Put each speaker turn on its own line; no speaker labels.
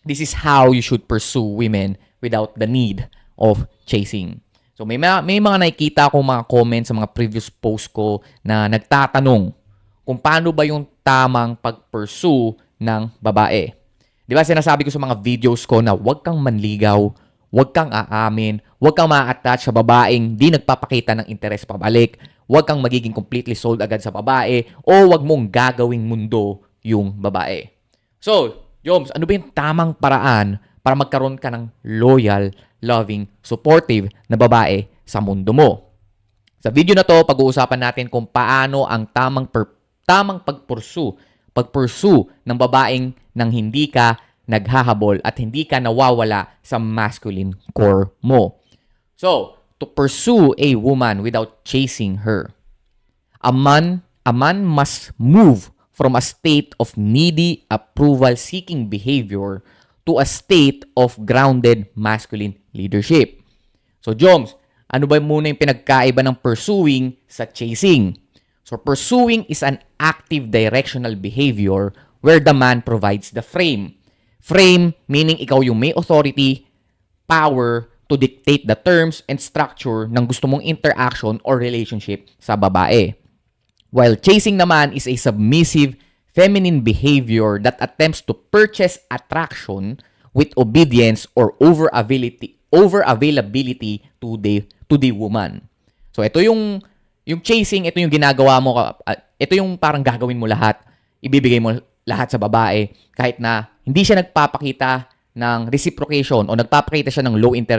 This is how you should pursue women without the need of chasing. So may mga nakikita akong mga comments sa mga previous post ko na nagtatanong kung paano ba yung tamang pag-pursue ng babae. Di ba sinasabi ko sa mga videos ko na huwag kang manligaw, huwag kang aamin, huwag kang ma-attach sa babaeng di nagpapakita ng interes pabalik, huwag kang magiging completely sold agad sa babae, o huwag mong gagawing mundo yung babae. So, Joms, ano ba yung tamang paraan para magkaroon ka ng loyal, loving, supportive na babae sa mundo mo? Sa video na to, pag-uusapan natin kung paano ang tamang pag-pursue ng babaeng nang hindi ka naghahabol at hindi ka nawawala sa masculine core mo. So, to pursue a woman without chasing her, a man must move from a state of needy, approval-seeking behavior to a state of grounded masculine leadership. So, Joms, ano ba muna yung pinagkaiba ng pursuing sa chasing? So, pursuing is an active directional behavior where the man provides the frame. Frame meaning ikaw yung may authority, power to dictate the terms and structure ng gusto mong interaction or relationship sa babae. While chasing naman is a submissive, feminine behavior that attempts to purchase attraction with obedience or over-availability to the woman. So ito yung chasing, ito yung ginagawa mo, ito yung parang gagawin mo lahat, ibibigay mo lahat sa babae kahit na hindi siya nagpapakita ng reciprocation o nagpapakita siya ng low interest.